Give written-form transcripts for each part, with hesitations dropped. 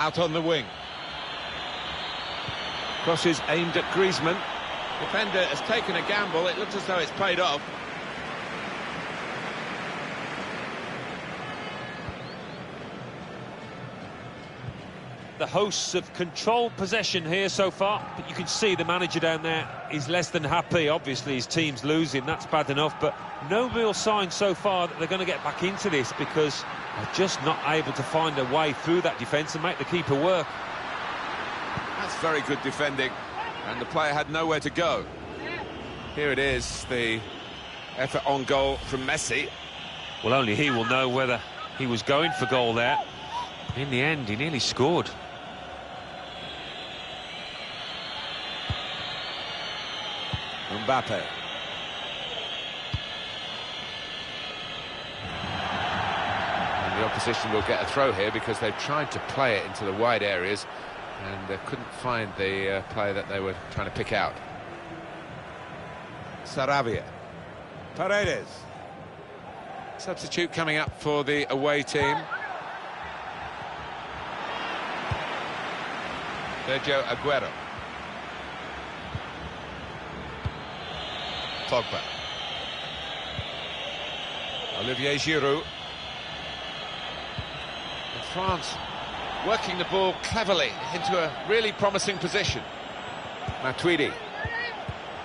Out on the wing. Crosses aimed at Griezmann. Defender has taken a gamble. It looks as though it's paid off. The hosts have controlled possession here so far, but you can see the manager down there is less than happy. Obviously his team's losing, that's bad enough, but no real sign so far that they're going to get back into this, because they're just not able to find a way through that defence and make the keeper work. That's very good defending, and the player had nowhere to go. Here it is, the effort on goal from Messi. Well, only he will know whether he was going for goal there. In the end, he nearly scored. Mbappe. And the opposition will get a throw here because they've tried to play it into the wide areas and couldn't find the player that they were trying to pick out. Sarabia. Paredes. Substitute coming up for the away team. Sergio Aguero. Pogba. Olivier Giroud. And France working the ball cleverly into a really promising position. Matuidi.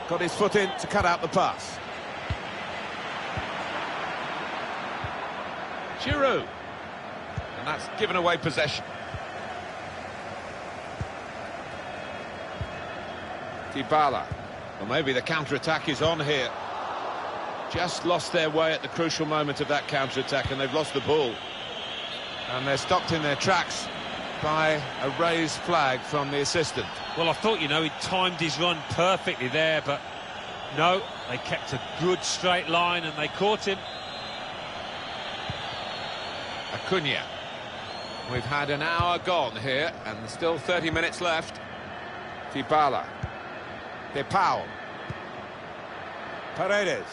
Got his foot in to cut out the pass. Giroud. And that's given away possession. Dybala. Well, maybe the counter-attack is on here. Just lost their way at the crucial moment of that counter-attack, and they've lost the ball. And they're stopped in their tracks by a raised flag from the assistant. Well, I thought, you know, he timed his run perfectly there, but no, they kept a good straight line and they caught him. Acuna. We've had an hour gone here, and there's still 30 minutes left. Dybala. De Paul. Paredes.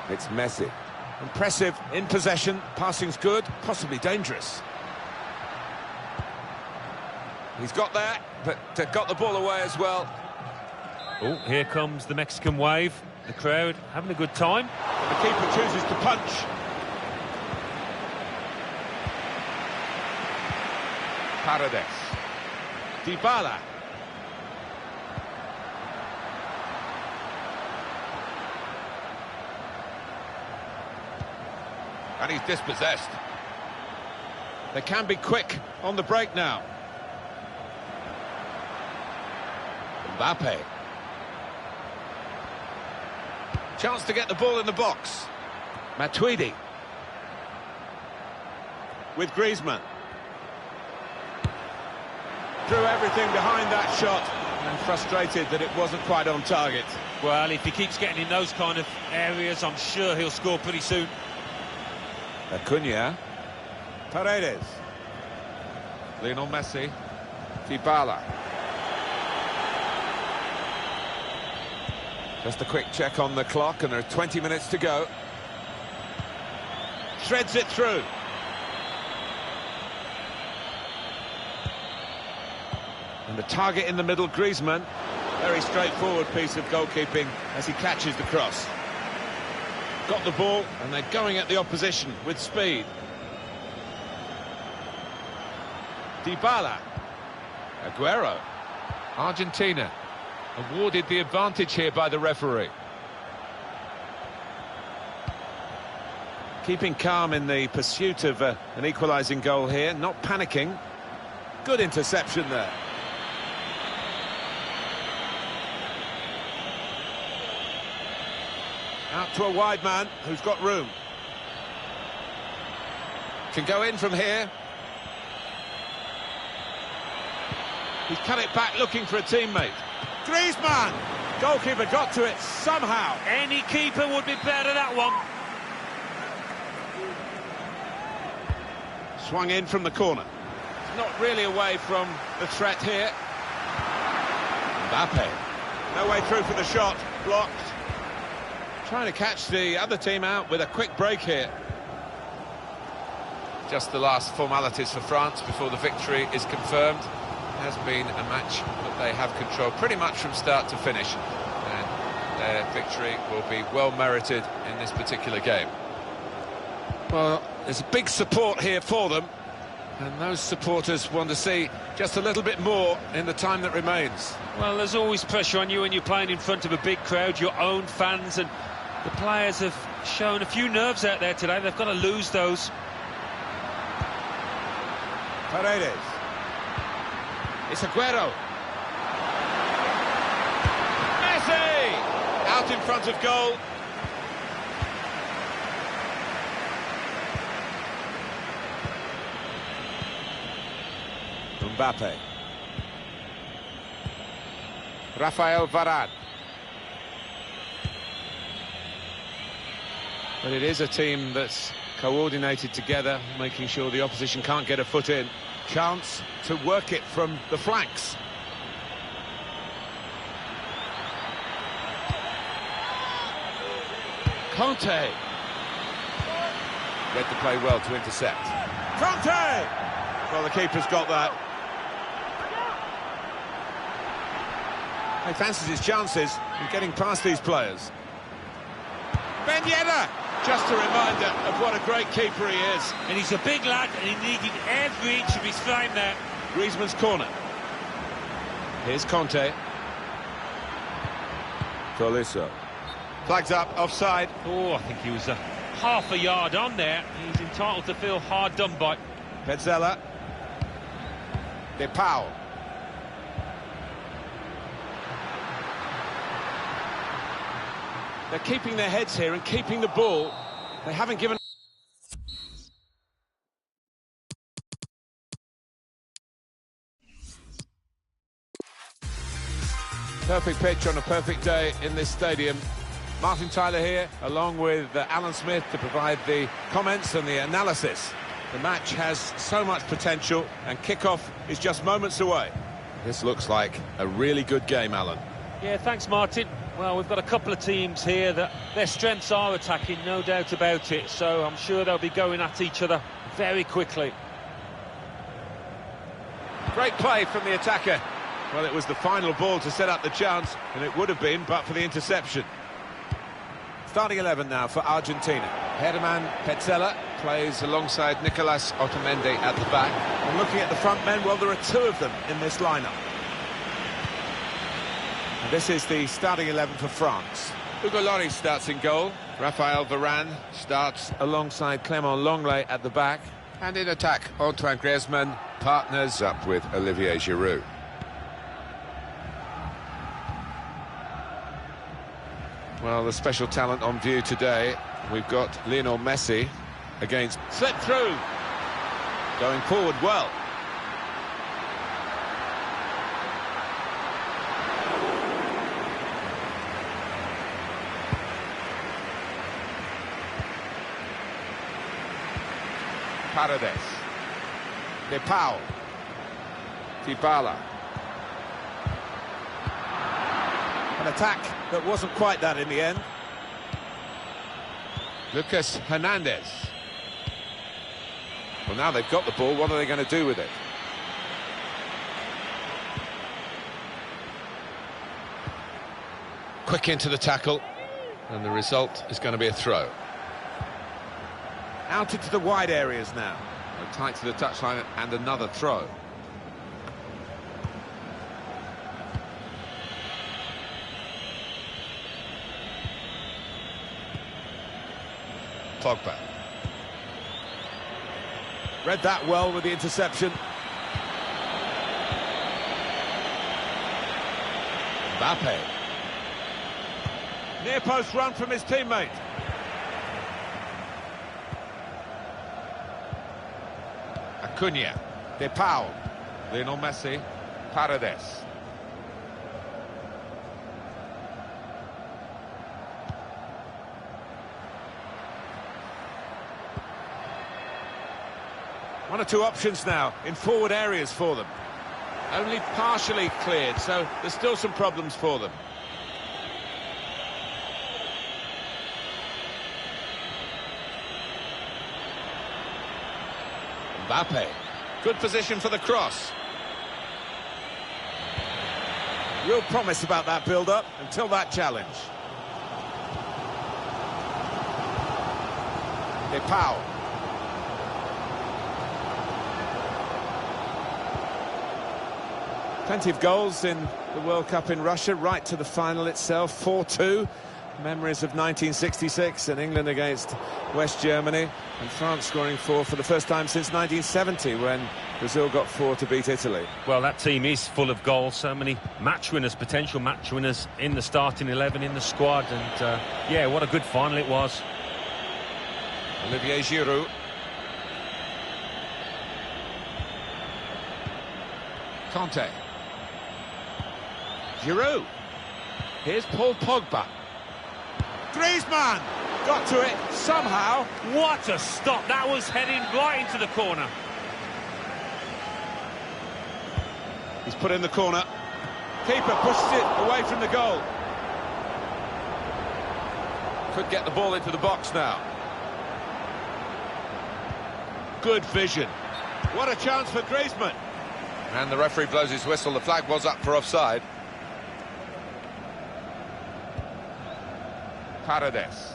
It's Messi. Impressive in possession, passing's good, possibly dangerous. He's got there, but got the ball away as well. Oh, here comes the Mexican wave. The crowd having a good time. And the keeper chooses to punch. Paredes. Dybala. And he's dispossessed. They can be quick on the break now. Mbappe. Chance to get the ball in the box. Matuidi. With Griezmann. Threw everything behind that shot and frustrated that it wasn't quite on target. Well, if he keeps getting in those kind of areas, I'm sure he'll score pretty soon. Acuna. Paredes. Lionel Messi. Dybala. Just a quick check on the clock, and there are 20 minutes to go. Threads it through. And the target in the middle, Griezmann. Very straightforward piece of goalkeeping as he catches the cross. Got the ball, and they're going at the opposition with speed. Dybala. Aguero. Argentina awarded the advantage here by the referee. Keeping calm in the pursuit of an equalising goal here, not panicking. Good interception there. Out to a wide man who's got room. Can go in from here. He's cut it back looking for a teammate. Griezmann! Goalkeeper got to it somehow. Any keeper would be better that one. Swung in from the corner. Not really away from the threat here. Mbappe. No way through for the shot. Blocked. Trying to catch the other team out with a quick break here. just the last formalities for France before the victory is confirmed. It has been a match that they have controlled pretty much from start to finish, and their victory will be well merited in this particular game. Well, there's big support here for them, and those supporters want to see just a little bit more in the time that remains. Well, there's always pressure on you when you're playing in front of a big crowd, your own fans, and the players have shown a few nerves out there today. They've got to lose those. Paredes. It's Aguero. Messi! Out in front of goal. Mbappe. Rafael Varane. But it is a team that's coordinated together, making sure the opposition can't get a foot in. Chance to work it from the flanks. Conte. Read the play well to intercept. Conte! Well, the keeper's got that. He fancies his chances in getting past these players. Ben Yedder! Just a reminder of what a great keeper he is. And he's a big lad, and he needed every inch of his frame there. Griezmann's corner. Here's Conte. Tolisso. Flags up, offside. Oh, I think he was half a yard on there. He's entitled to feel hard done by. Petzela. De Paul. They're keeping their heads here and keeping the ball. They haven't given... Perfect pitch on a perfect day in this stadium. Martin Tyler here, along with Alan Smith, to provide the comments and the analysis. The match has so much potential, and kick-off is just moments away. This looks like a really good game, Alan. Yeah, thanks, Martin. Well, we've got a couple of teams here that their strengths are attacking, no doubt about it. So I'm sure they'll be going at each other very quickly. Great play from the attacker. Well, it was the final ball to set up the chance, and it would have been, but for the interception. Starting 11 now for Argentina. Herman Petzela plays alongside Nicolas Otamendi at the back. And looking at the front men, well, there are two of them in this lineup. And this is the starting 11 for France. Hugo Lloris starts in goal. Rafael Varane starts alongside Clément Lenglet at the back. And in attack, Antoine Griezmann partners up with Olivier Giroud. Well, the special talent on view today, we've got Lionel Messi against... Slipped through! Going forward well. Paredes. De Paul. Dybala. An attack that wasn't quite that in the end. Lucas Hernandez. Well, now they've got the ball, what are they going to do with it? Quick into the tackle, and the result is going to be a throw. Out into the wide areas now. They're tight to the touchline, and another throw. Pogba. Read that well with the interception. Mbappe. Near post run from his teammate. Acuna. De Paul. Lionel Messi. Paredes. One or two options now in forward areas for them. Only partially cleared, so there's still some problems for them. Mbappe. Good position for the cross. Real promise about that build-up until that challenge. Pau. Plenty of goals in the World Cup in Russia, right to the final itself, 4-2. Memories of 1966 and England against West Germany, and France scoring 4 for the first time since 1970 when Brazil got 4 to beat Italy. Well, that team is full of goals, so many match winners, potential match winners in the starting 11, in the squad, and yeah, what a good final it was. Olivier Giroud. Conte. Giroud. Here's Paul Pogba. Griezmann got to it somehow. What a stop! That was heading right into the corner. He's put in the corner. Keeper pushes it away from the goal. Could get the ball into the box now. Good vision. What a chance for Griezmann. And the referee blows his whistle. The flag was up for offside. Paredes.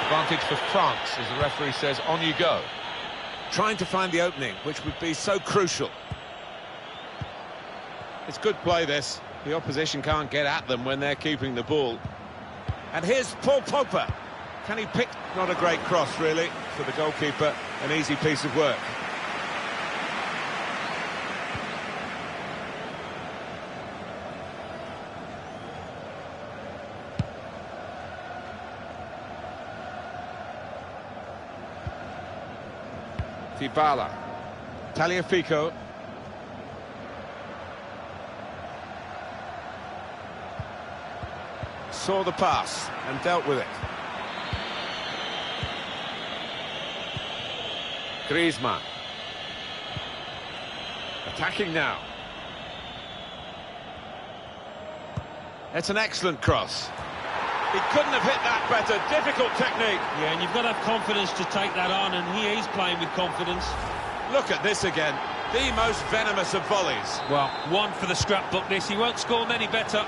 Advantage for France, as the referee says, on you go. Trying to find the opening, which would be so crucial. It's good play, this. The opposition can't get at them when they're keeping the ball. And here's Paul Pogba. Can he pick? Not a great cross, really, for the goalkeeper. An easy piece of work. Dybala. Tagliafico. Saw the pass and dealt with it. Griezmann. Attacking now. It's an excellent cross. He couldn't have hit that better. Difficult technique. Yeah, and you've got to have confidence to take that on, and he is playing with confidence. Look at this again. The most venomous of volleys. Well, one for the scrapbook, this. He won't score many better.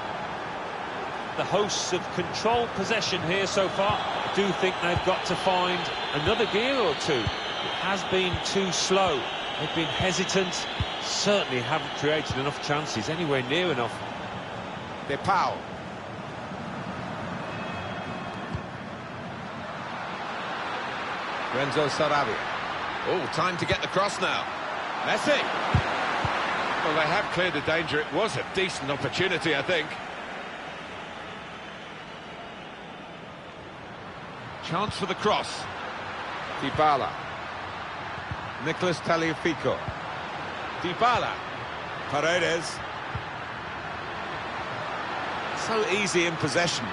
The hosts have controlled possession here so far. I do think they've got to find another gear or two. It has been too slow. They've been hesitant. Certainly haven't created enough chances, anywhere near enough. Pau. Renzo Sarabia. Oh, time to get the cross now. Messi. Well, they have cleared the danger. It was a decent opportunity, I think. Chance for the cross. Dybala. Nicolas Tagliafico. Dybala. Paredes. So easy in possession.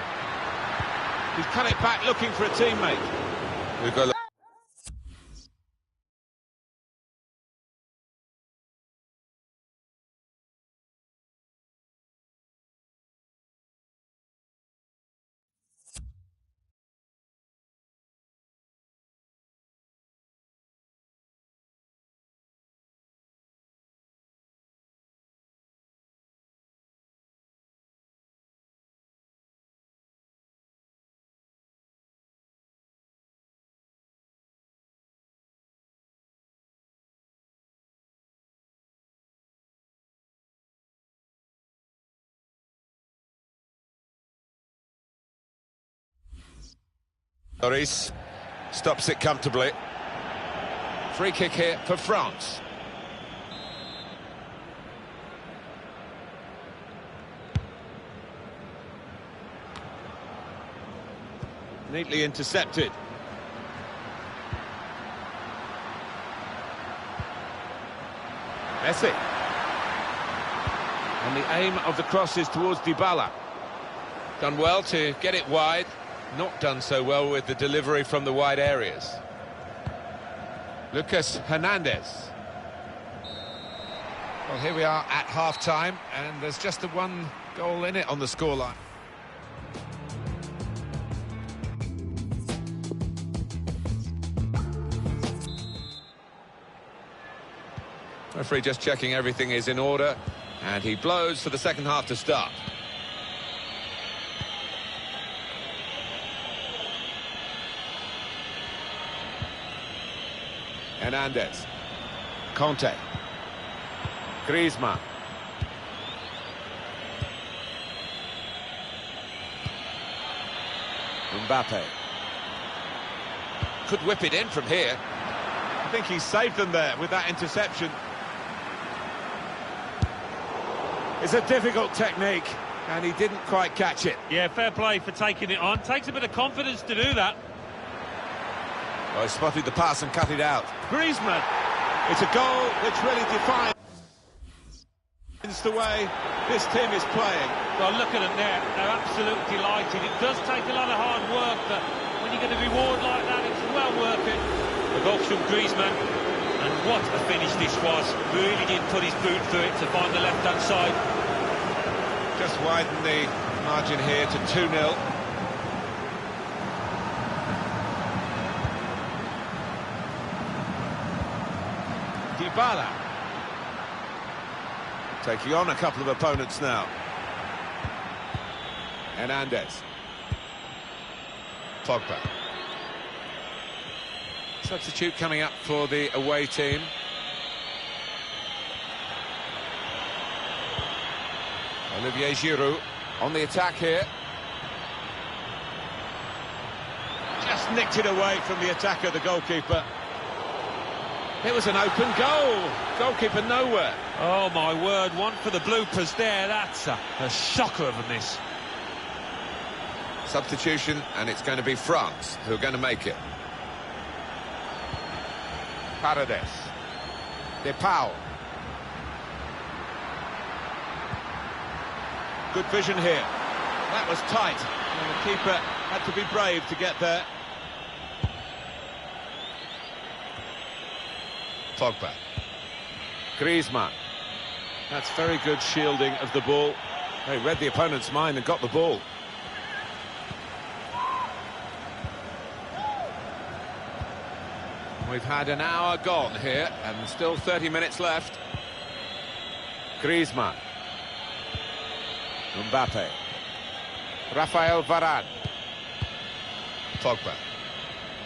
He's cut it back looking for a teammate. We've got Lloris stops it comfortably. Free kick here for France. Neatly intercepted. Messi. And the aim of the cross is towards Dybala. Done well to get it wide. Not done so well with the delivery from the wide areas. Lucas Hernandez. Well, here we are at half-time, and there's just the one goal in it on the scoreline. Referee just checking everything is in order, and he blows for the second half to start. Hernandez. Conte. Griezmann. Mbappe. Could whip it in from here. I think he saved them there with that interception. It's a difficult technique, and he didn't quite catch it. Yeah, fair play for taking it on. Takes a bit of confidence to do that. Well, he spotted the pass and cut it out. Griezmann. It's a goal which really defines the way this team is playing. Well, look at them there. They're absolutely delighted. It does take a lot of hard work, but when you get a reward like that, it's well worth it. The goal from Griezmann, and what a finish this was. Really did put his boot through it to find the left-hand side. Just widen the margin here to 2-0. Dybala. Taking on a couple of opponents now. Hernandez. Pogba. Substitute coming up for the away team. Olivier Giroud on the attack here. Just nicked it away from the attacker, the goalkeeper. It was an open goal. Goalkeeper nowhere. Oh, my word. One for the bloopers there. That's a shocker of a miss. Substitution, and it's going to be France who are going to make it. Paredes. Depau. Good vision here. That was tight, and the keeper had to be brave to get there. Pogba. Griezmann. That's very good shielding of the ball. They read the opponent's mind and got the ball. We've had an hour gone here, and still 30 minutes left. Griezmann. Mbappe. Rafael Varane. Pogba.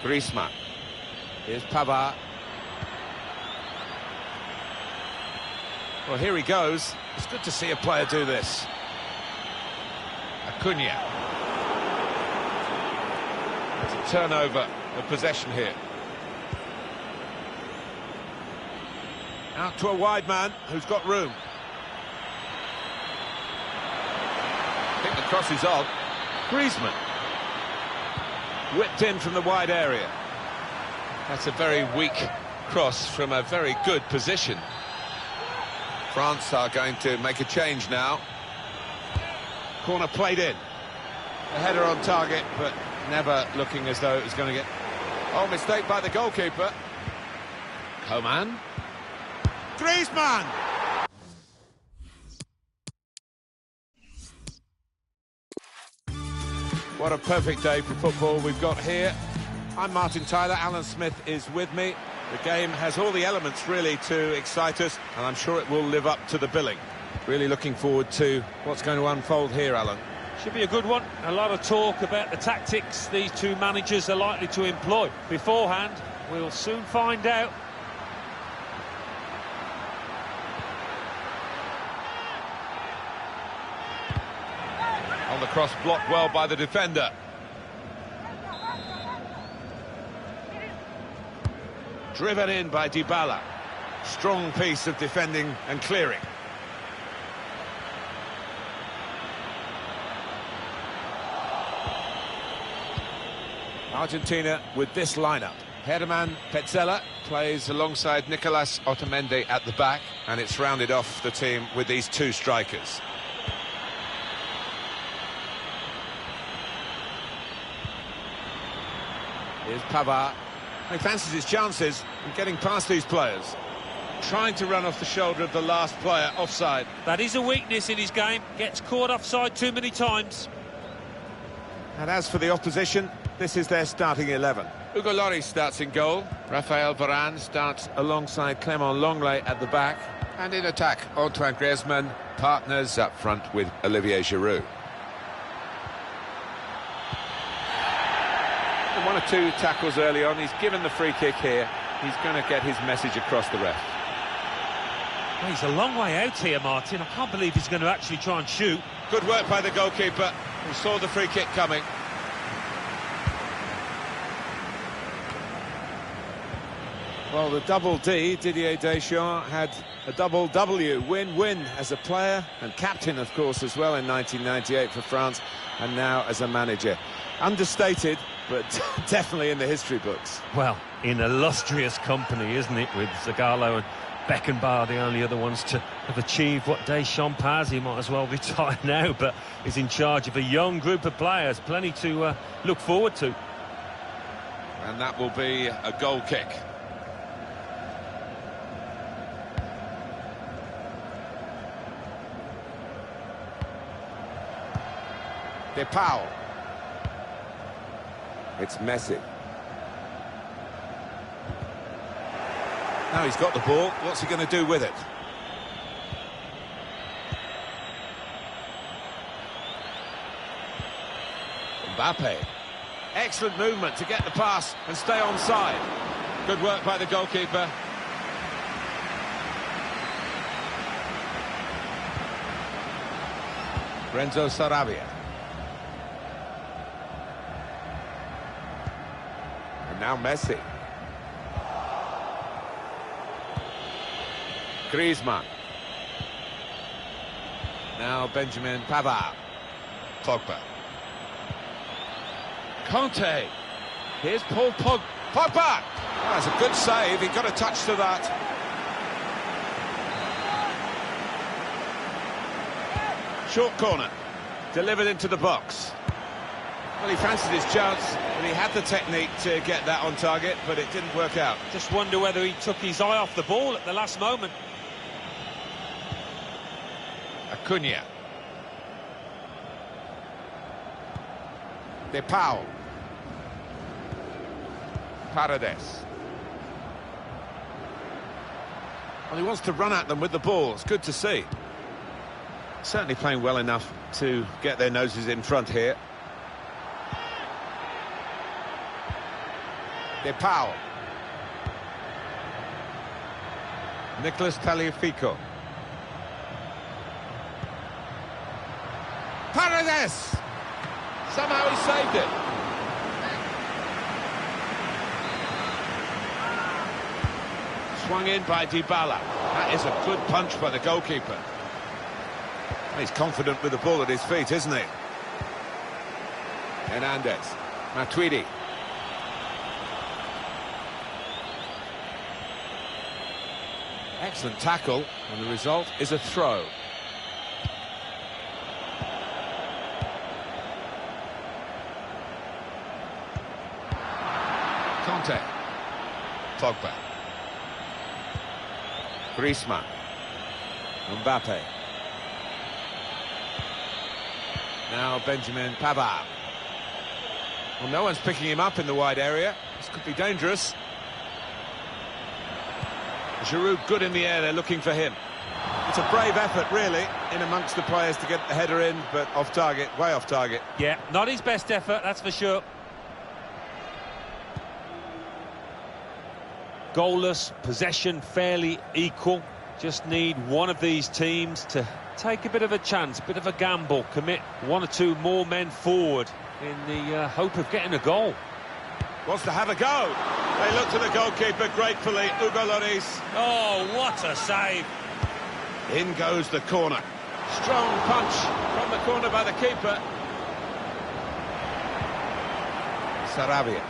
Griezmann. Here's Pavard. Well, here he goes. It's good to see a player do this. Acuna. It's a turnover of possession here. Out to a wide man who's got room. I think the cross is on. Griezmann. Whipped in from the wide area. That's a very weak cross from a very good position. France are going to make a change now. Corner played in. A header on target, but never looking as though it was going to get... Oh, mistake by the goalkeeper. Coman. Griezmann! What a perfect day for football we've got here. I'm Martin Tyler, Alan Smith is with me. The game has all the elements really to excite us, and I'm sure it will live up to the billing. Really looking forward to what's going to unfold here, Alan. Should be a good one. A lot of talk about the tactics these two managers are likely to employ. Beforehand, we'll soon find out. On the cross, blocked well by the defender. Driven in by Dybala. Strong piece of defending and clearing. Argentina with this lineup. Herman Petzela plays alongside Nicolas Otamendi at the back, and it's rounded off the team with these two strikers. Here's Pavard. He fancies his chances in getting past these players. Trying to run off the shoulder of the last player, offside. That is a weakness in his game. Gets caught offside too many times. And as for the opposition, This is their starting 11. Hugo Lloris starts in goal. Raphael Varane starts alongside Clément Lenglet at the back. And in attack, Antoine Griezmann partners up front with Olivier Giroud. And 1 or 2 tackles early on. He's given the free kick here. He's going to get his message across the ref. Well, he's a long way out here, Martin. I can't believe he's going to actually try and shoot. Good work by the goalkeeper, who saw the free kick coming. Well, the double D, Didier Deschamps, had a double W, win-win as a player and captain, of course, as well in 1998 for France, and now as a manager. Understated, but definitely in the history books. Well, in illustrious company, isn't it, with Zagallo and Beckenbauer, the only other ones to have achieved what Deschamps has. He might as well retire now, but is in charge of a young group of players. Plenty to look forward to. And that will be a goal kick. De Paul. It's Messi. Now he's got the ball. What's he going to do with it? Mbappe. Excellent movement to get the pass and stay onside. Good work by the goalkeeper. Renzo Sarabia. And now Messi. Griezmann. Now Benjamin Pavard. Pogba. Conte. Here's Paul Pogba. Oh, that's a good save. He got a touch to that. Short corner. Delivered into the box. Well, he fancied his chance, and he had the technique to get that on target, but it didn't work out. Just wonder whether he took his eye off the ball at the last moment. Acuna. De Paul. Paredes. Well, he wants to run at them with the ball. It's good to see. Certainly playing well enough to get their noses in front here. De Paul. Nicolas Tagliafico. Paredes! Somehow he saved it. Swung in by Dybala. That is a good punch by the goalkeeper. He's confident with the ball at his feet, isn't he? Hernandez. Matuidi. Excellent tackle, and the result is a throw. Conte. Pogba. Griezmann. Mbappe. Now Benjamin Pavard. Well, no one's picking him up in the wide area. This could be dangerous. Giroud good in the air, they're looking for him. It's a brave effort, really, in amongst the players to get the header in, but off target, way off target. Yeah, not his best effort, that's for sure. Goalless, possession fairly equal. Just need one of these teams to take a bit of a chance, bit of a gamble, commit 1 or 2 more men forward in the hope of getting a goal. Wants to have a go. They look to the goalkeeper gratefully, Hugo Lloris. Oh, what a save. In goes the corner. Strong punch from the corner by the keeper. Sarabia.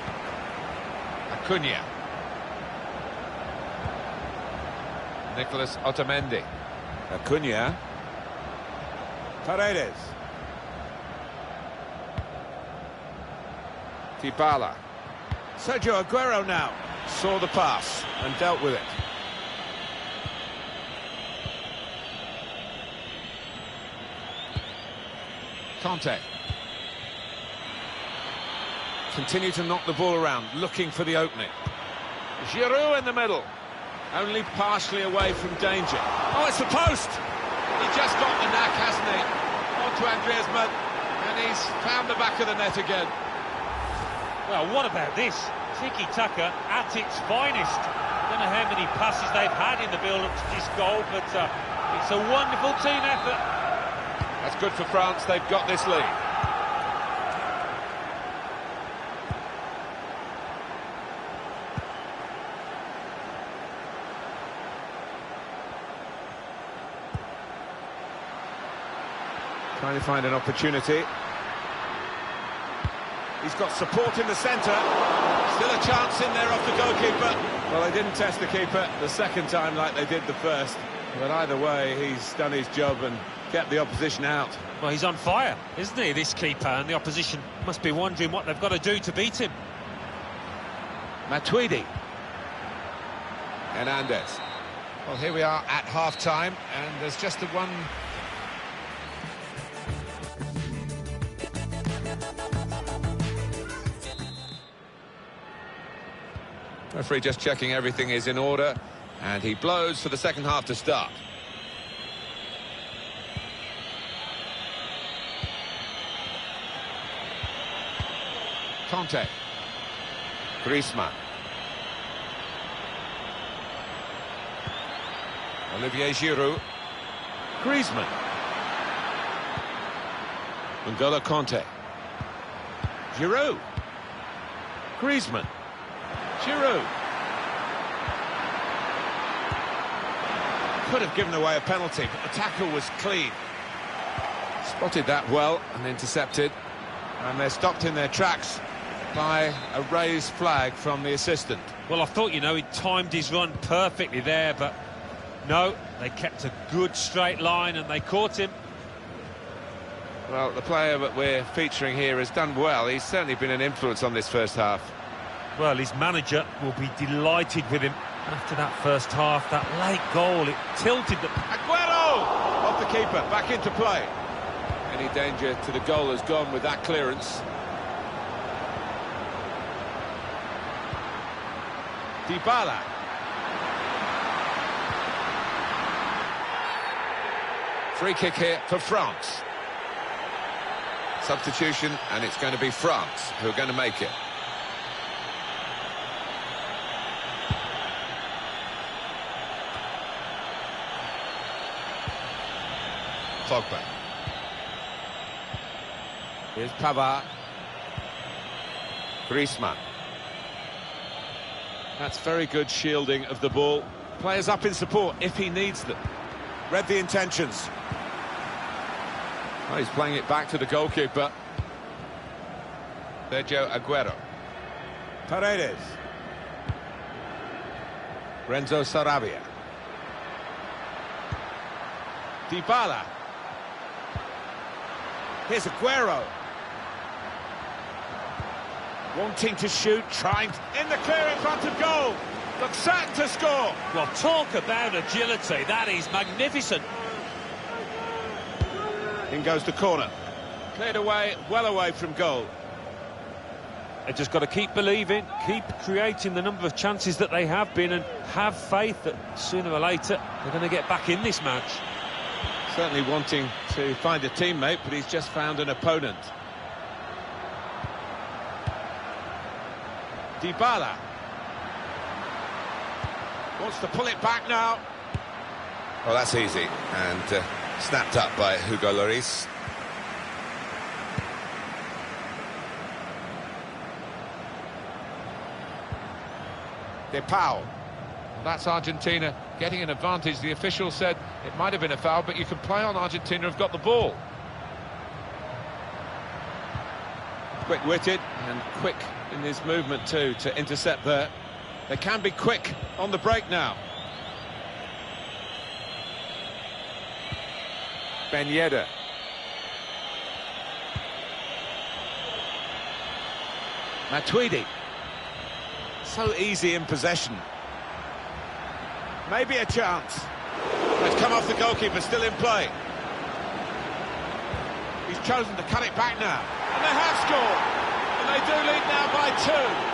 Acuna. Nicolas Otamendi. Acuna. Paredes. Dybala. Sergio Aguero now saw the pass and dealt with it. Conte. continue to knock the ball around, looking for the opening. Giroud in the middle, only partially away from danger. Oh, it's the post! He just got the knack, hasn't he? On to Andreas Mudd, and he's found the back of the net again. Well, what about this? Tiki-taka at its finest. I don't know how many passes they've had in the build-up to this goal, but it's a wonderful team effort. That's good for France, they've got this lead. Trying to find an opportunity. He's got support in the centre. Still a chance in there off the goalkeeper. Well, they didn't test the keeper the second time like they did the first. But either way, he's done his job and kept the opposition out. Well, he's on fire, isn't he, this keeper? And the opposition must be wondering what they've got to do to beat him. Matuidi. Hernandez. Well, here we are at half-time, and there's just the one... Referee just checking everything is in order, and he blows for the second half to start. Conte. Griezmann. Olivier Giroud. Griezmann. N'Golo Conte. Giroud. Griezmann. Giroud. Could have given away a penalty, but the tackle was clean. Spotted that well and intercepted. And they're stopped in their tracks by a raised flag from the assistant. Well, I thought, you know, he timed his run perfectly there, but no, they kept a good straight line and they caught him. Well, the player that we're featuring here has done well. He's certainly been an influence on this first half. Well, his manager will be delighted with him. After that first half, that late goal, it tilted the... Aguero! Off the keeper, back into play. Any danger to the goal has gone with that clearance. Dybala. Free kick here for France. Substitution, and it's going to be France who are going to make it. Pogba. Here's Pavard. Griezmann. That's very good shielding of the ball. Players up in support if he needs them. Read the intentions. Oh, he's playing it back to the goalkeeper. Sergio Aguero. Paredes. Renzo Sarabia. Dybala. Here's Aguero. Wanting to shoot, trying in the clear in front of goal. Looks set to score. Well, talk about agility. That is magnificent. In goes the corner. Cleared away, well away from goal. They've just got to keep believing, keep creating the number of chances that they have been, and have faith that sooner or later they're going to get back in this match. Certainly wanting to find a teammate, but he's just found an opponent. Dybala. Wants to pull it back now. Well, that's easy, and snapped up by Hugo Lloris. De Paul. Well, that's Argentina getting an advantage. The official said it might have been a foul, but you can play on Argentina have got the ball. Quick-witted and quick in his movement too to intercept there. They can be quick on the break now. Ben Yedder. Matuidi. So easy in possession. Maybe a chance. It's come off the goalkeeper, still in play. He's chosen to cut it back now. And they have scored. And they do lead now by 2.